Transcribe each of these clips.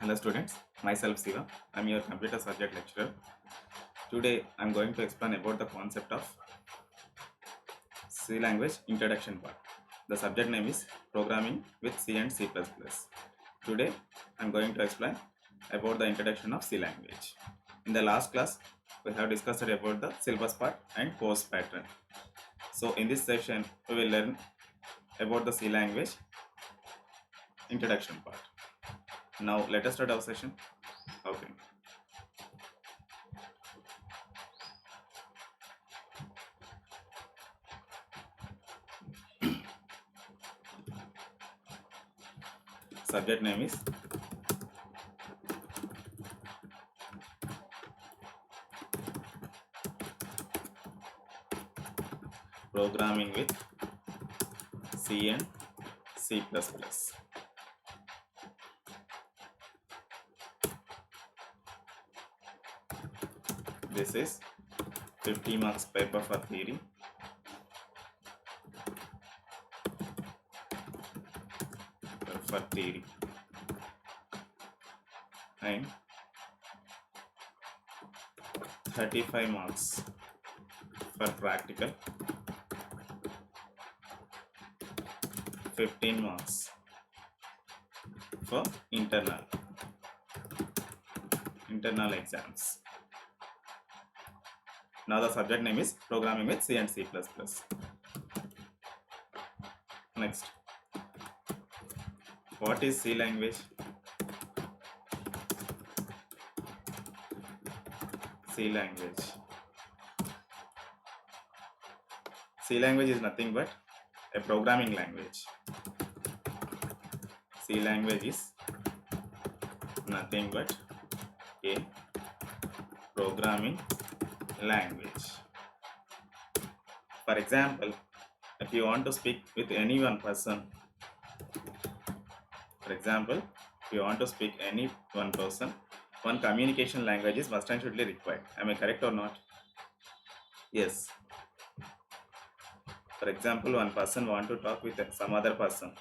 Hello students, myself Siva. I am your computer subject lecturer. Today I am going to explain about the concept of C language introduction part. The subject name is programming with C and C++. Today I am going to explain about the introduction of C language. In the last class we have discussed about the syllabus part and course pattern. So in this session we will learn about the C language introduction part. Now let us start our session. Okay. Subject name is programming with C and C++. This is 50 marks paper for theory. And 35 marks for practical, 15 marks for internal exams. Now the subject name is programming with C and C++. Next, what is C language? C language is nothing but a programming language. C language is nothing but a programming language. For example, if you want to speak with any one person, one communication language is must and should be required. Am I correct or not? Yes. For example, one person want to talk with some other person.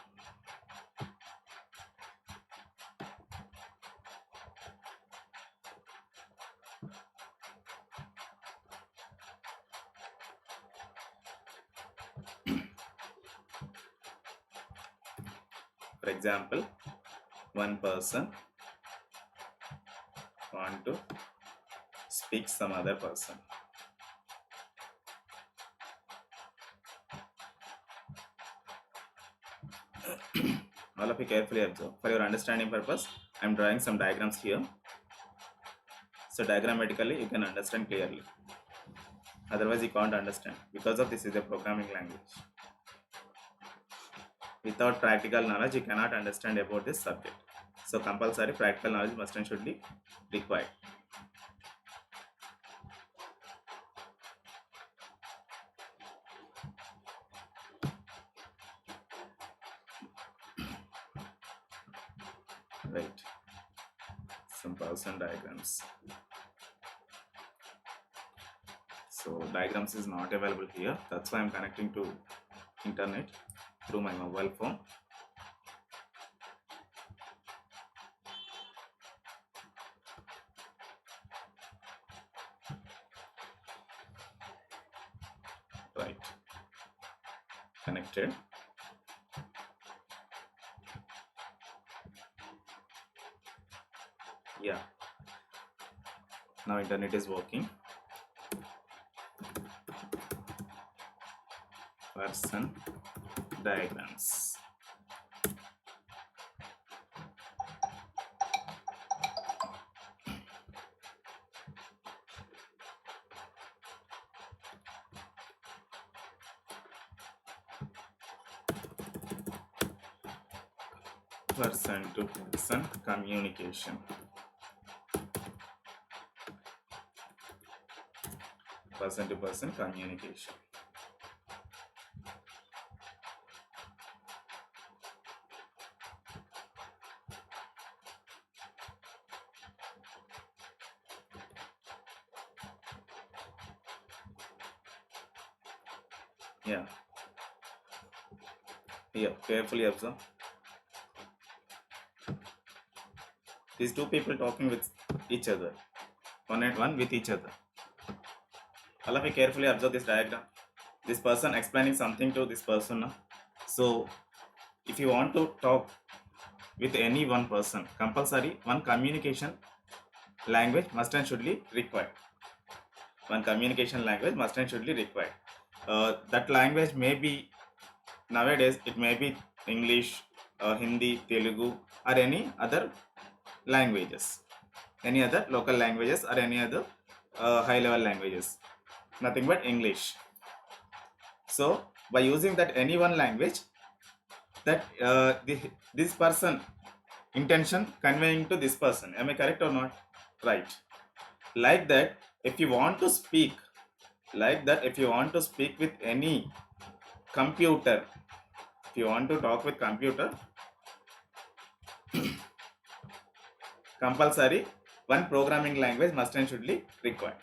For example, one person want to speak some other person. All of you carefully observe. For your understanding purpose, I am drawing some diagrams here. So diagrammatically you can understand clearly. Otherwise you can't understand. Because of this is a programming language. Without practical knowledge you cannot understand about this subject. So compulsory practical knowledge must and should be required. Right. Some person diagrams. So diagrams is not available here. That's why I'm connecting to internet through my mobile phone. Right. Connected. Yeah. Now internet is working. Person diagrams. Person to person communication. Person to person communication. Yeah. Here, carefully observe. These two people talking with each other, one and one with each other. All of you carefully observe this diagram. This person explaining something to this person. So if you want to talk with any one person, compulsory one communication language must and should be required. One communication language must and should be required. That language may be, nowadays it may be English, Hindi, Telugu, or any other languages, any other local languages, or any other high level languages, nothing but English. So by using that any one language, that this person intention conveying to this person, am I correct or not? Right. Like that, if you want to speak, with any computer, if you want to talk with computer, compulsory one programming language must and should be required.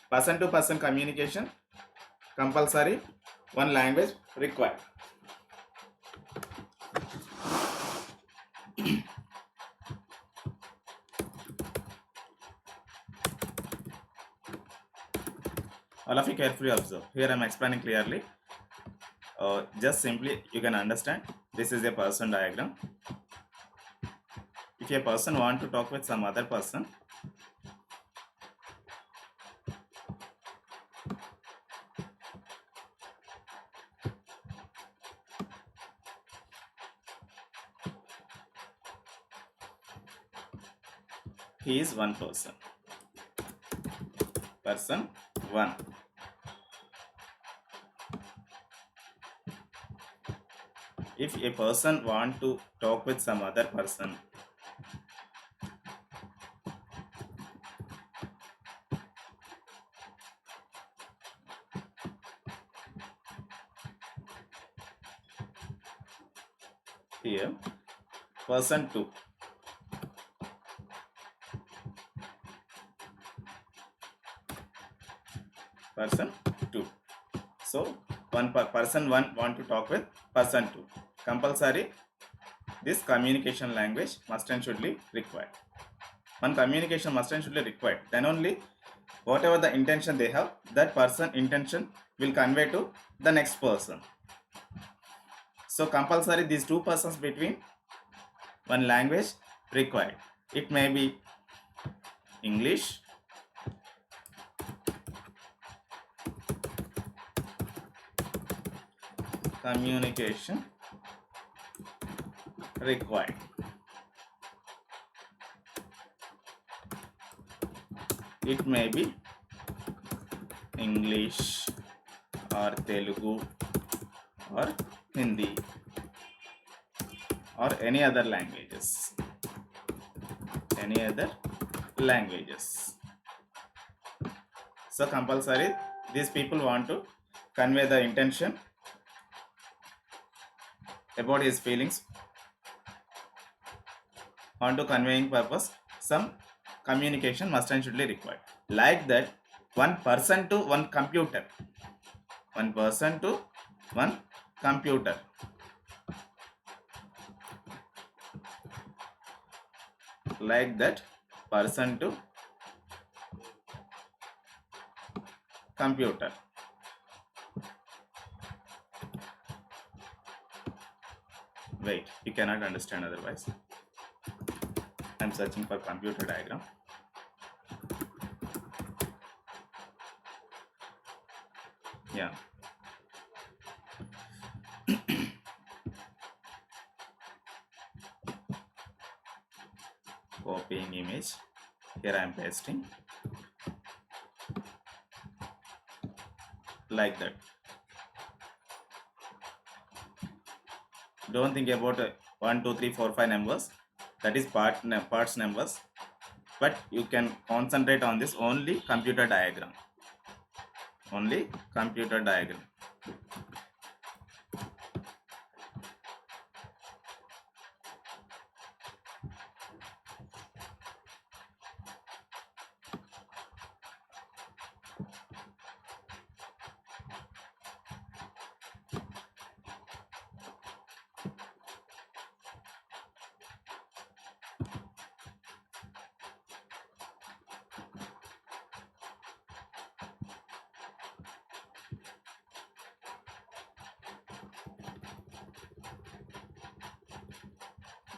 Person to person communication, compulsory one language required. All of you carefully observe. Here I am explaining clearly. Just simply you can understand. This is a person diagram. If a person want to talk with some other person, he is one person. Person one. If a person want to talk with some other person, here person 2, person 2. So person 1 want to talk with person 2. Compulsory this communication language must and should be required. One communication must and should be required. Then only whatever the intention they have, that person intention will convey to the next person. So compulsory these two persons between one language required. It may be English, communication required. It may be English or Telugu or Hindi or any other languages. So compulsory these people want to convey the intention about his feelings, want to conveying purpose, some communication must and should be required. Like that, one person to one computer, one person to one computer. Like that, person to computer. Wait, you cannot understand otherwise. I'm searching for computer diagram. Yeah. Copying image. Here I am pasting. Like that. Don't think about 1, 2, 3, 4, 5 numbers. That is parts numbers. But you can concentrate on this only computer diagram. Only computer diagram.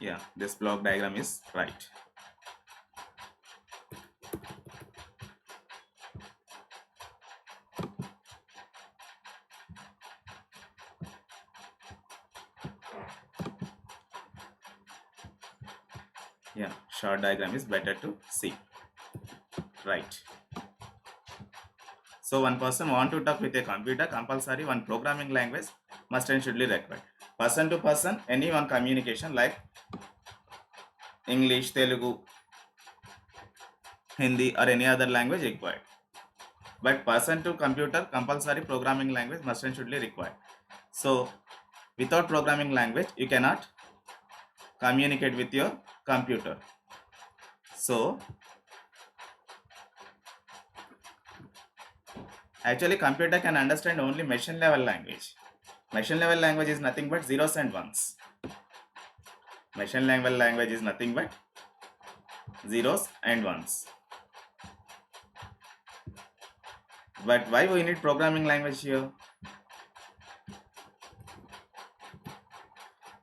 Yeah, this block diagram is right. Yeah, short diagram is better to see. Right. So one person want to talk with a computer, compulsory one programming language must and should be required. Person to person, any one communication like English, Telugu, Hindi or any other language required. But person to computer, compulsory programming language must and should be required. So without programming language, you cannot communicate with your computer. So actually computer can understand only machine level language. Machine level language is nothing but zeros and ones. Machine level language is nothing but zeros and ones. But why we need programming language here?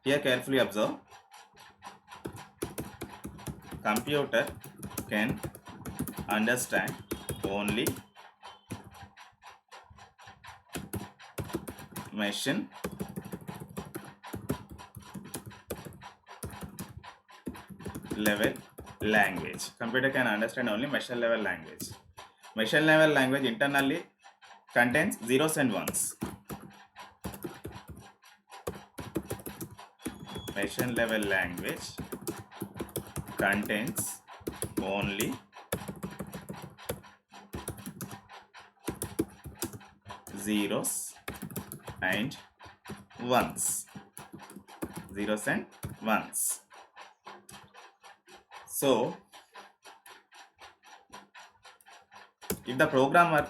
Here carefully observe. Computer can understand only machine level language. Computer can understand only machine level language. Machine level language internally contains zeros and ones. Machine level language contains only zeros and ones. Zeros and ones. So if the programmer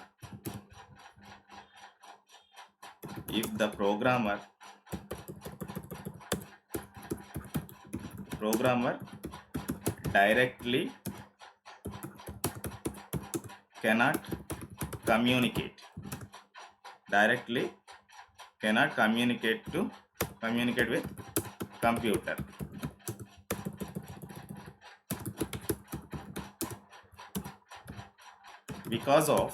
directly cannot communicate with computer, because of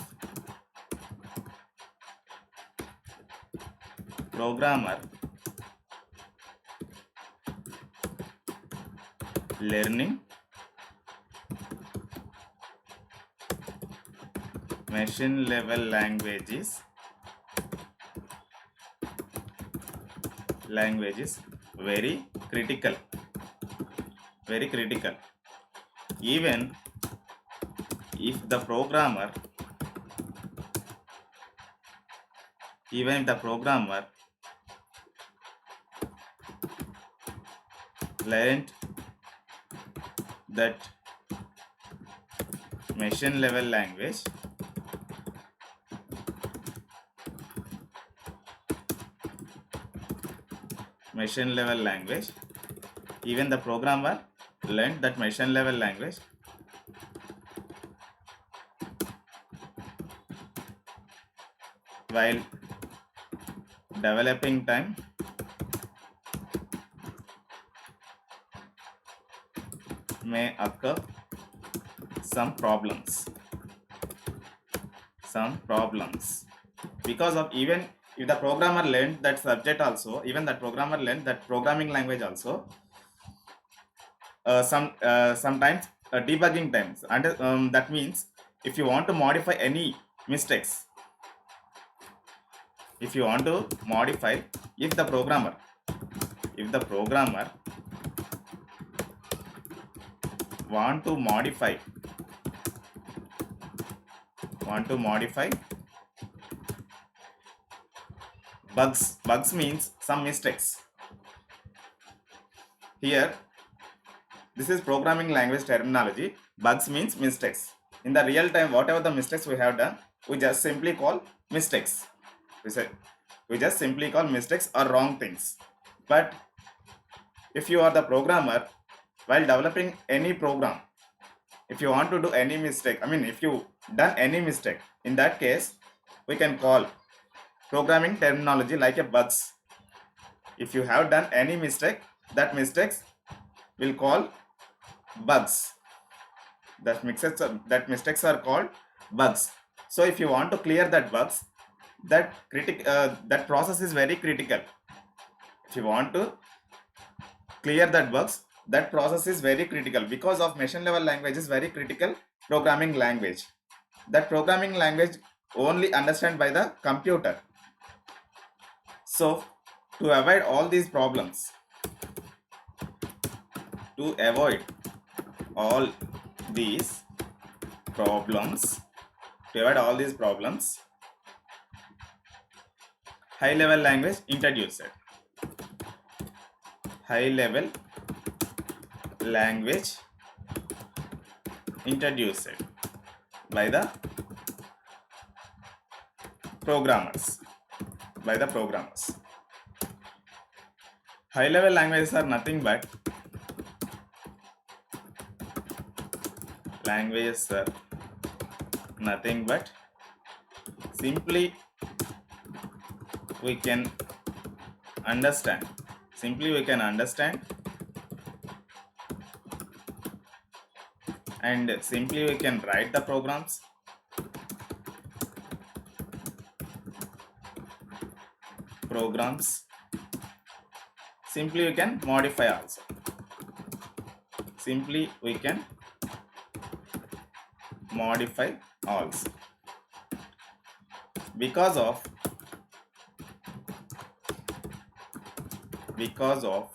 programmer learning machine level languages very critical. Even if the programmer learned that machine level language, even the programmer learned that machine level language while developing time may occur some problems because of, even if the programmer learned that subject also, even that programmer learned that programming language also, sometimes debugging times, and that means if you want to modify any mistakes, if the programmer want to modify bugs means some mistakes. Here this is programming language terminology. Bugs means mistakes. In the real time, whatever the mistakes we have done, we just simply call mistakes. We just simply call mistakes or wrong things. But if you are the programmer, while developing any program, if you want to do any mistake, if you done any mistake, in that case we can call programming terminology like a bugs. If you have done any mistake, that mistakes will call bugs. That mistakes are called bugs. So if you want to clear that bugs, that process is very critical. If you want to clear that bugs, that process is very critical, because of machine level language is very critical programming language. That programming language only understand by the computer. So to avoid all these problems, high level language introduced. High level language introduced by the programmers. High level languages are nothing but simply we can understand and simply we can write the programs. Simply we can modify also. Because of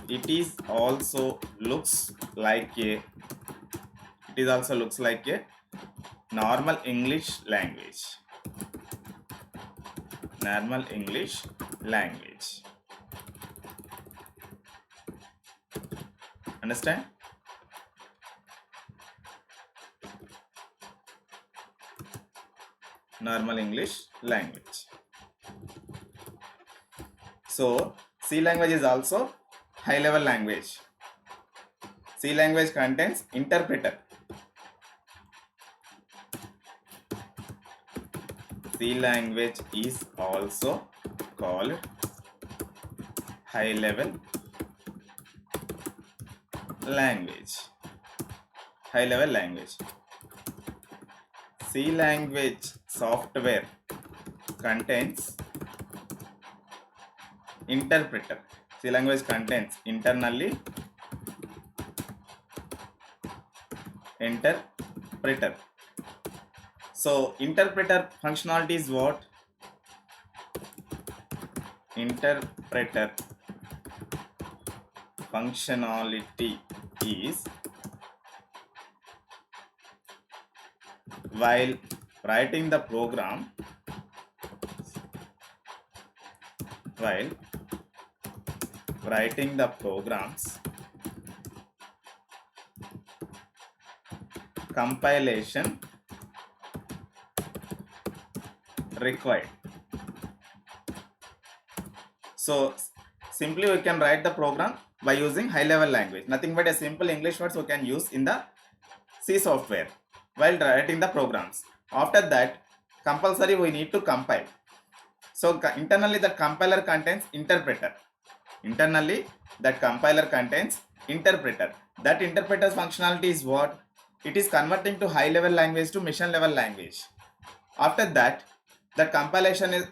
it is also looks like a normal English language. Understand? Normal English language. So C language is also high level language. C language contains interpreter. C language is also called high level language. C language software contains interpreter. C language contains internally interpreter. So interpreter functionality is what? Interpreter functionality is while writing the program, programs, compilation required. So simply we can write the program by using high level language. Nothing but a simple English words we can use in the C software while writing the programs. After that, compulsory we need to compile. So internally that compiler contains interpreter. That interpreter's functionality is what? It is converting to high level language to mission level language. After that, the compilation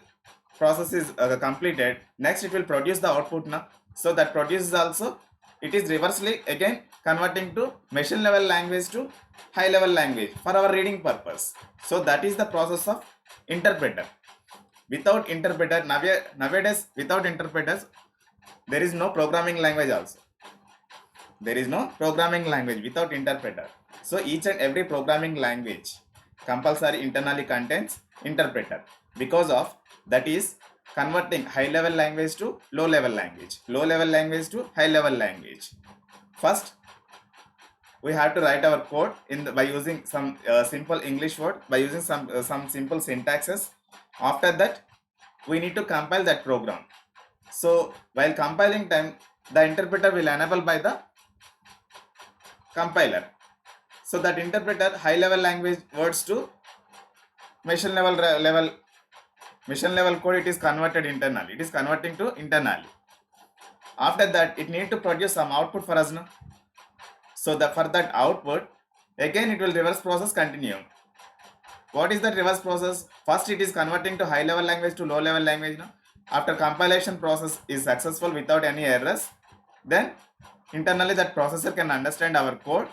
process is completed. Next it will produce the output now. So that produces also, it is reversely again converting to machine level language to high level language for our reading purpose. So that is the process of interpreter. Without interpreter, nowadays without interpreters, there is no programming language also. There is no programming language without interpreter. So each and every programming language compulsory internally contains interpreter, because of that is converting high level language to low level language to high level language. First we have to write our code by using some simple English word, by using some simple syntaxes. After that we need to compile that program. So while compiling time, the interpreter will enable by the compiler. So that interpreter high level language words to mission level code, it is converted internally. It is converting to internally. After that, it need to produce some output for us now. So for that output, again it will reverse process continue. What is that reverse process? First, it is converting to high level language to low level language now. After compilation process is successful without any errors, then internally that processor can understand our code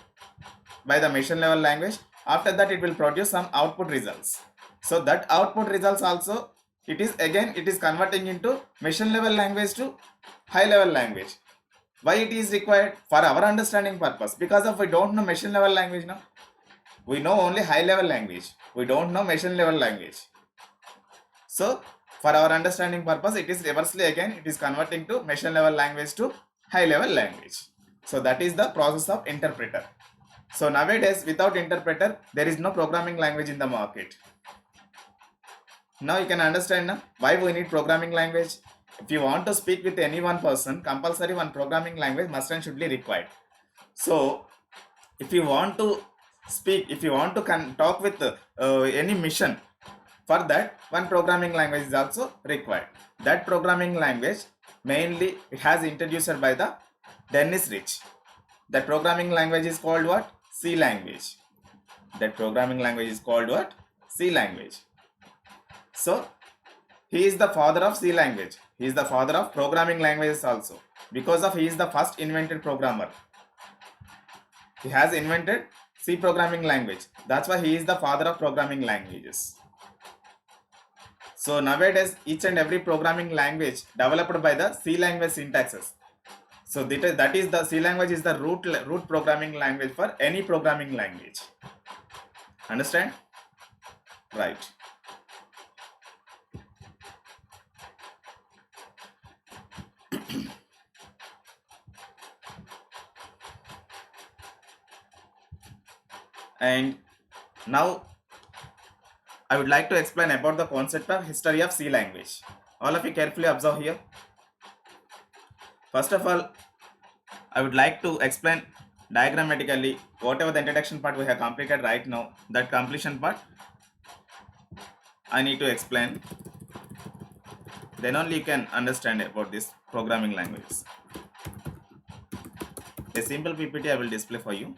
by the machine level language. After that, it will produce some output results. So that output results also, it is converting into machine level language to high level language. Why it is required? For our understanding purpose, because of we don't know machine level language now. We know only high level language, we don't know machine level language. So for our understanding purpose, it is reversely again it is converting to machine level language to high level language. So that is the process of interpreter. So nowadays, without interpreter, there is no programming language in the market. Now you can understand now why we need programming language. If you want to speak with any one person, compulsory one programming language must and should be required. So if you want to speak, if you want to talk with any mission, for that one programming language is also required. That programming language mainly it has introduced by the Dennis Rich. That programming language is called what? C language. That programming language is called what? C language. So he is the father of C language. He is the father of programming languages also, because of he is the first invented programmer. He has invented C programming language. That's why he is the father of programming languages. So nowadays, each and every programming language developed by the C language syntaxes. So that is the C language is the root programming language for any programming language. Understand? Right. And now I would like to explain about the concept of history of C language. All of you carefully observe here. First of all, I would like to explain diagrammatically whatever the introduction part we have completed right now. That completion part I need to explain. Then only you can understand about this programming languages. A simple PPT I will display for you.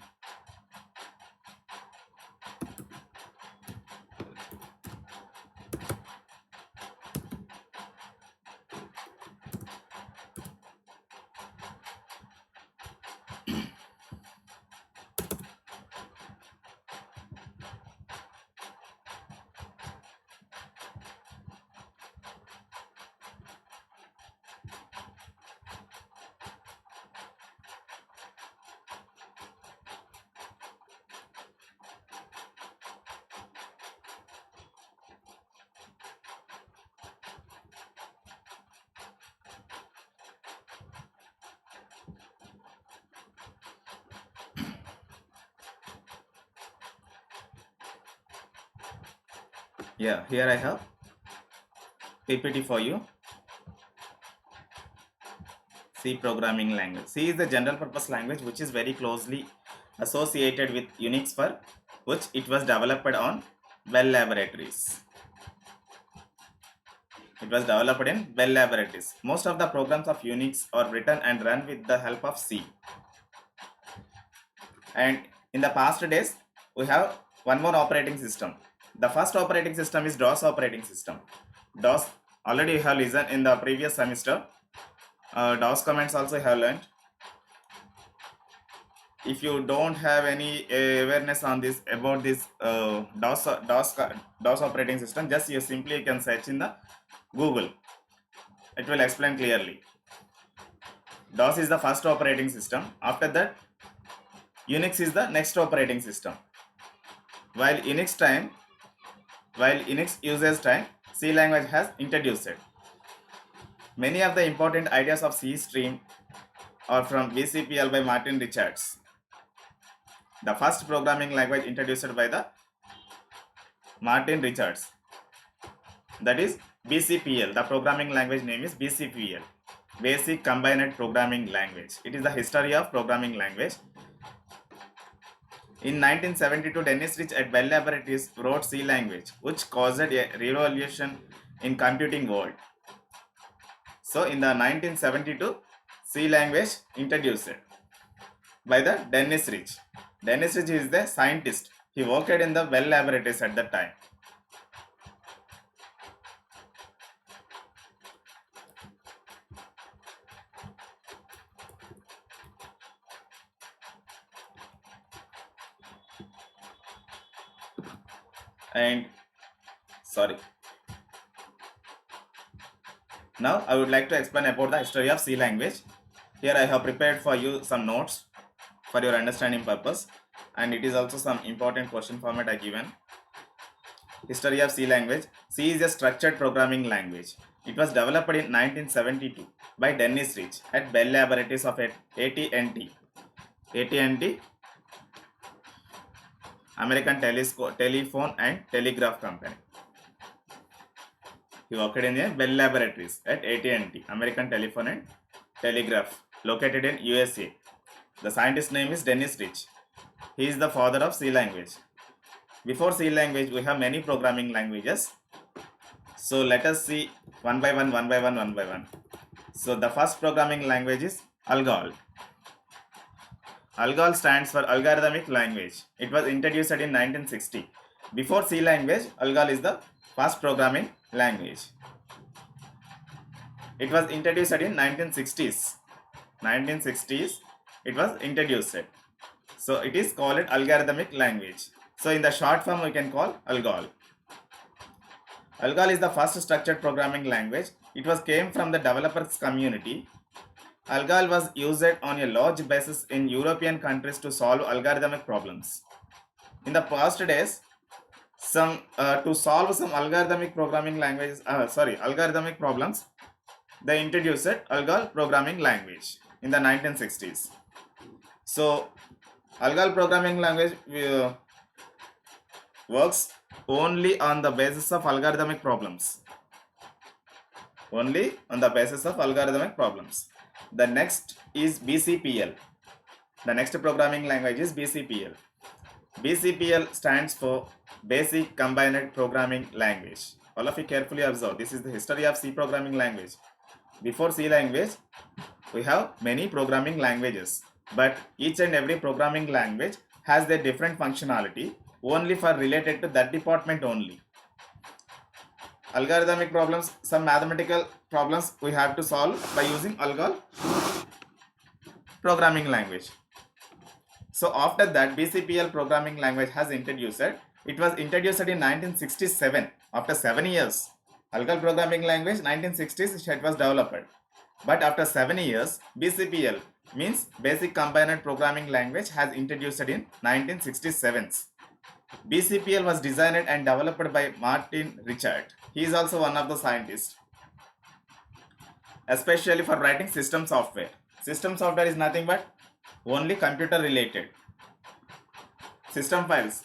Yeah, here I have PPT for you. C programming language. C is the general purpose language which is very closely associated with Unix, for which it was developed on Bell Laboratories. It was developed in Bell Laboratories. Most of the programs of Unix are written and run with the help of C. And in the past days, we have one more operating system. The first operating system is DOS operating system. DOS, already you have listened in the previous semester. DOS commands also have learned. If you don't have any awareness on this about this DOS operating system, just you can search in the Google. It will explain clearly. DOS is the first operating system. After that, Unix is the next operating system. While Unix uses time, C language has introduced it. Many of the important ideas of C stream are from BCPL by Martin Richards, the first programming language introduced by the Martin Richards. That is BCPL. The programming language name is BCPL, Basic Combined Programming Language. It is the history of programming language. In 1972, Dennis Rich at Bell Laboratories wrote C language, which caused a revolution in computing world. So in the 1972, C language introduced by the Dennis Rich. Dennis Rich is the scientist. He worked in the Bell laboratories at that time. And sorry. Now I would like to explain about the history of C language. Here I have prepared for you some notes for your understanding purpose, and it is also some important question format I given. History of C language. C is a structured programming language. It was developed in 1972 by Dennis Rich at Bell Laboratories of AT&T. AT&T, American Telephone and Telegraph Company. He worked in a Bell Laboratories at AT&T, American Telephone and Telegraph, located in USA. The scientist name is Dennis Rich. He is the father of C language. Before C language, we have many programming languages. So let us see one by one. So the first programming language is ALGOL. ALGOL stands for Algorithmic Language. It was introduced in 1960. Before C language, ALGOL is the first programming language. It was introduced in 1960s. 1960s, it was introduced. So it is called Algorithmic Language. So in the short form, we can call ALGOL. ALGOL is the first structured programming language. It was came from the developers community. ALGOL was used on a large basis in European countries to solve algorithmic problems. In the past days, to solve some algorithmic programming languages, algorithmic problems, they introduced ALGOL programming language in the 1960s. So ALGOL programming language works only on the basis of algorithmic problems. Only on the basis of algorithmic problems. The next is BCPL. The next programming language is BCPL. BCPL stands for Basic Combined Programming Language. All of you carefully observe. This is the history of C programming language. Before C language, we have many programming languages, but each and every programming language has their different functionality only for related to that department only. Algorithmic problems, some mathematical problems we have to solve by using ALGOL programming language. So after that, BCPL programming language has introduced. It was introduced in 1967. After 7 years, ALGOL programming language 1960s it was developed. But after 7 years, BCPL means Basic Combined Programming Language has introduced in 1967. BCPL was designed and developed by Martin Richard. He is also one of the scientists, especially for writing system software. System software is nothing but only computer related. System files.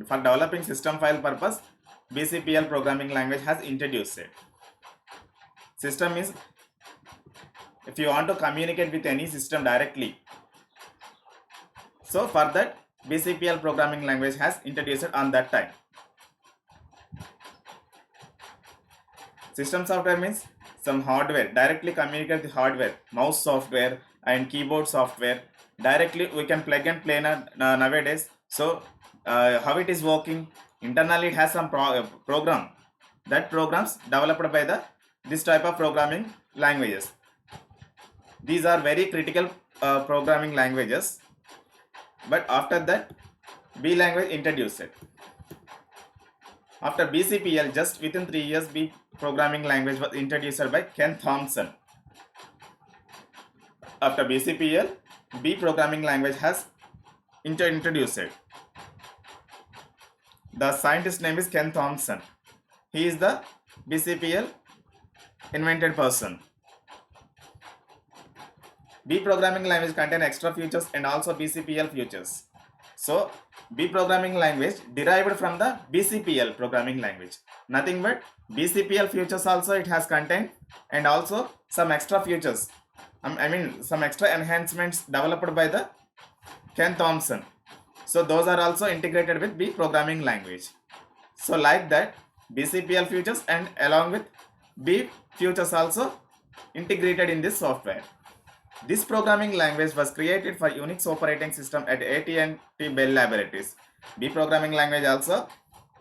For developing system file purpose, BCPL programming language has introduced it. System is if you want to communicate with any system directly. So for that, BCPL programming language has introduced it on that time. System software means some hardware, directly communicate with hardware, mouse software and keyboard software. Directly we can plug and play nowadays. So how it is working? Internally it has some program. That programs developed by this type of programming languages. These are very critical programming languages. But after that, B language introduced it. After BCPL, just within 3 years, B programming language was introduced by Ken Thompson. After BCPL, B programming language has introduced it. The scientist name is Ken Thompson. He is the BCPL invented person. B programming language contain extra features and also BCPL features. So B programming language derived from the BCPL programming language. Nothing but BCPL features also it has contained and also some extra features. Some extra enhancements developed by the Ken Thompson. So those are also integrated with B programming language. So like that, BCPL features and along with B features also integrated in this software. This programming language was created for Unix operating system at AT&T Bell Laboratories. B programming language also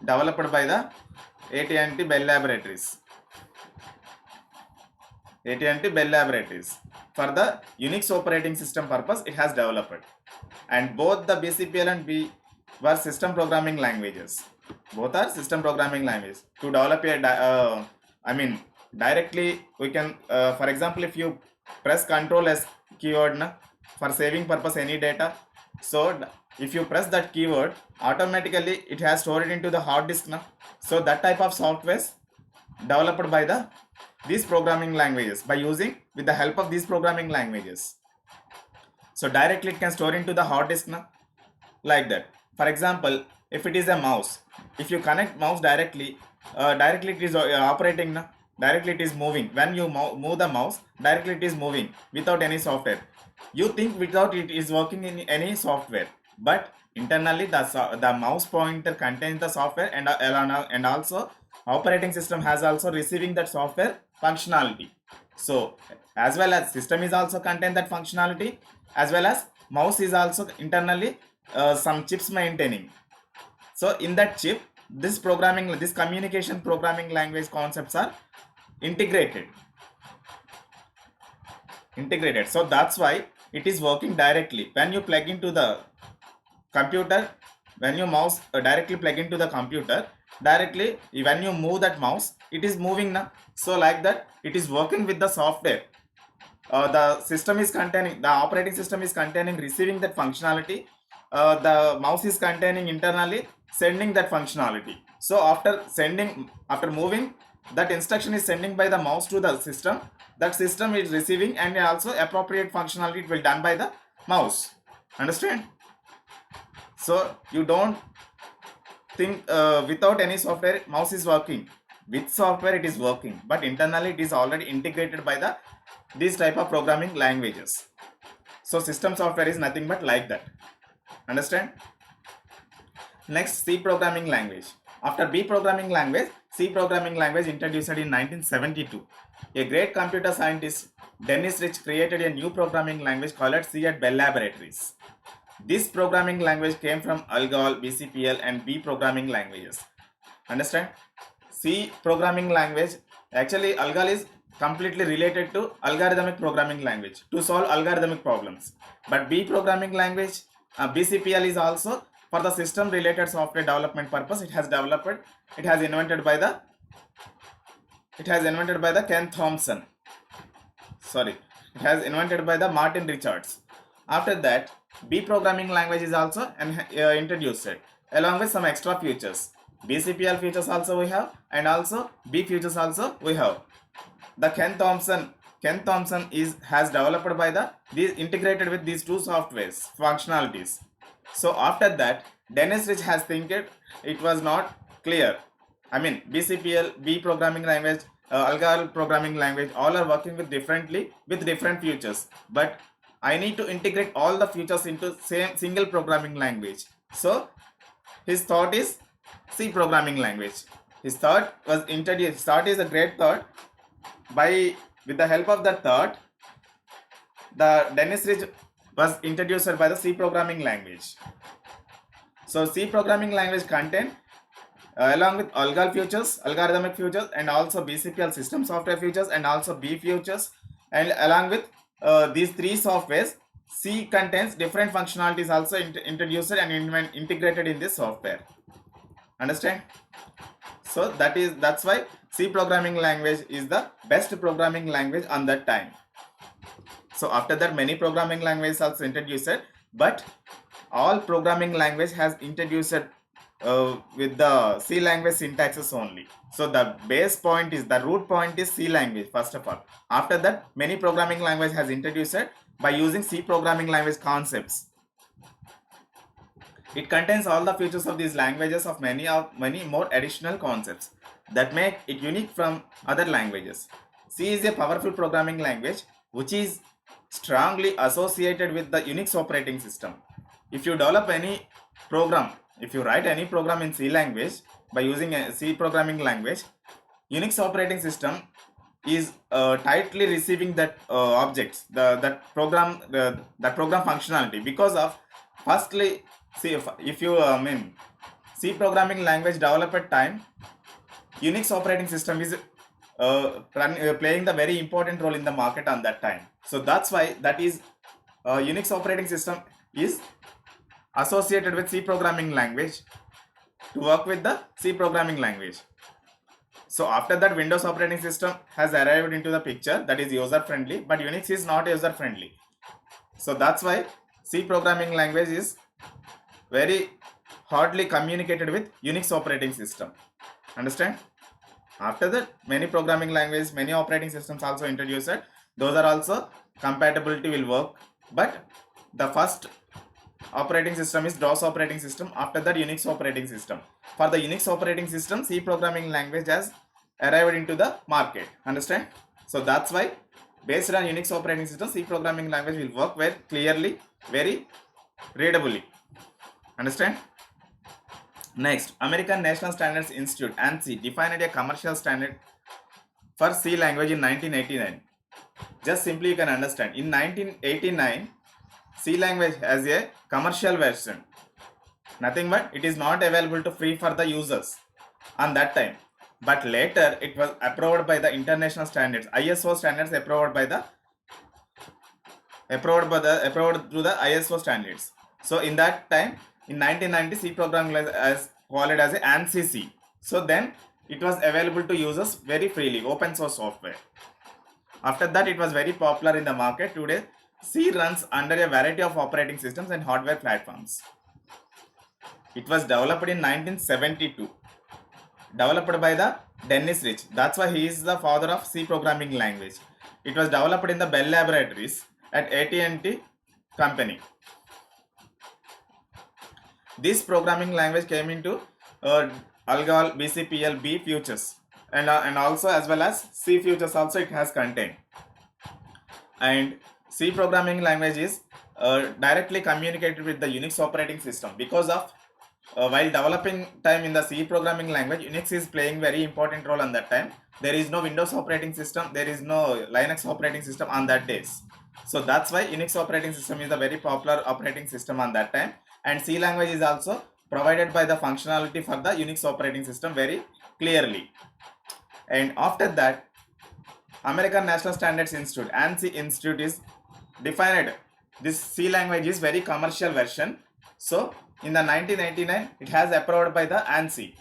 developed by the AT&T Bell Laboratories. AT&T Bell Laboratories. For the Unix operating system purpose, it has developed. And both the BCPL and B were system programming languages. Both are system programming languages. To develop a, directly we can, for example, if you press Control S keyword for saving purpose any data, so if you press that keyword, automatically it has stored into the hard disk. So that type of software developed by these programming languages by using with the help of these programming languages. So directly it can store into the hard disk like that. For example, if it is a mouse, if you connect mouse directly, directly it is operating, directly it is moving. When you move the mouse, directly it is moving without any software. You think without it is working in any software, but internally the mouse pointer contains the software, and also operating system has also receiving that software functionality. So as well as system is also contain that functionality, as well as mouse is also internally some chips maintaining. So in that chip, this communication programming language concepts are integrated. So that's why it is working directly. When you plug into the computer, when you mouse directly plug into the computer, directly when you move that mouse, it is moving now. So like that, it is working with the software. The system is containing, the operating system is containing receiving that functionality. The mouse is containing internally sending that functionality. So after moving, that instruction is sending by the mouse to the system. That system is receiving, and also appropriate functionality it will done by the mouse. Understand? So you don't think without any software mouse is working. With software it is working, but internally it is already integrated by these type of programming languages. So system software is nothing but like that. Understand? Next, C programming language. After B programming language, C programming language introduced in 1972. A great computer scientist, Dennis Rich, created a new programming language called C at Bell Laboratories. This programming language came from ALGOL, BCPL and B programming languages. Understand? C programming language, actually ALGOL is completely related to algorithmic programming language to solve algorithmic problems. But B programming language, BCPL is also for the system related software development purpose. It has invented by the Ken Thompson. It has invented by the Martin Richards. After that, B programming language is also introduced along with some extra features. BCPL features also we have, and also B features also we have. The Ken Thompson has developed by these integrated with these two softwares functionalities. So after that, Dennis Rich has think it was not clear. BCPL, B programming language, ALGOL programming language, all are working with different features. But I need to integrate all the features into single programming language. So his thought is C programming language. His thought was introduced. Thought is a great thought. With the help of that thought, the Dennis Rich was introduced by the C programming language. So C programming language contain along with ALGOL features, algorithmic features, and also BCPL system software features, and also B features, and along with these three softwares, C contains different functionalities also introduced and integrated in this software. Understand? So that's why C programming language is the best programming language on that time. So after that, many programming languages also introduced, but all programming language has introduced with the C language syntaxes only. So the root point is C language first of all. After that, many programming language has introduced by using C programming language concepts. It contains all the features of these languages of many more additional concepts that make it unique from other languages. C is a powerful programming language which is strongly associated with the Unix operating system. If you develop any program, if you write any program in C language by using a C programming language, Unix operating system is tightly receiving that objects, that program functionality, because of firstly, see, if you mean C programming language developed time, Unix operating system is playing the very important role in the market on that time. So that's why that is Unix operating system is associated with C programming language to work with the C programming language. So after that, Windows operating system has arrived into the picture, that is user friendly, but Unix is not user friendly. So that's why C programming language is very hardly communicated with Unix operating system. Understand? After that, many programming languages, many operating systems also introduced. Those are also compatibility will work, but the first operating system is DOS operating system. After that, Unix operating system. For the Unix operating system, C programming language has arrived into the market. Understand? So that's why based on Unix operating system, C programming language will work very clearly, very readably. Understand? Next, American National Standards Institute ANSI defined a commercial standard for C language in 1989. Just simply you can understand, in 1989, C language has a commercial version. Nothing but it is not available to free for the users on that time. But later it was approved by the international standards, ISO standards approved through the ISO standards. So in that time, in 1990, C programming as called as a ANSI C. So then it was available to users very freely, open source software. After that, it was very popular in the market. Today, C runs under a variety of operating systems and hardware platforms. It was developed in 1972. Developed by the Dennis Rich. That's why he is the father of C programming language. It was developed in the Bell Laboratories at AT&T company. This programming language came into ALGOL, BCPL, B futures, and also as well as C futures also it has contained. And C programming language is directly communicated with the Unix operating system, because of while developing time in the C programming language, Unix is playing very important role on that time. There is no Windows operating system, there is no Linux operating system on that days. So that's why Unix operating system is a very popular operating system on that time, and C language is also provided by the functionality for the Unix operating system very clearly. And after that, American National Standards Institute, ANSI Institute, is defined this C language is very commercial version. So in the 1999, it has approved by the ANSI.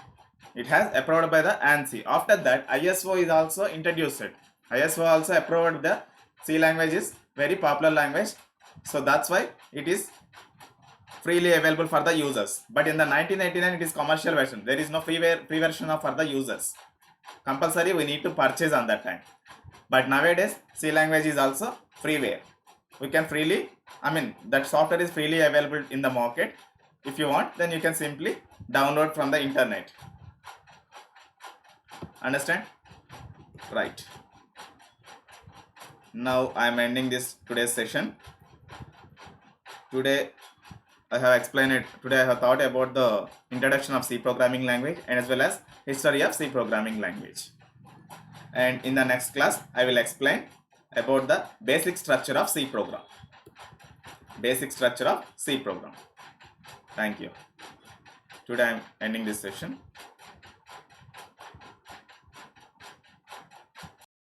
It has approved by the ANSI. After that, ISO is also introduced. ISO also approved the C language is very popular language. So that's why it is freely available for the users. But in the 1989, it is commercial version. There is no free version for the users. Compulsory we need to purchase on that time. But nowadays, C language is also freeware. We can freely, that software is freely available in the market. If you want, then you can simply download from the internet. Understand? Right. Now I am ending this today's session. Today I have explained it. Today I have thought about the introduction of C programming language and as well as history of C programming language. And in the next class, I will explain about the basic structure of C program. Basic structure of C program. Thank you. Today I am ending this session.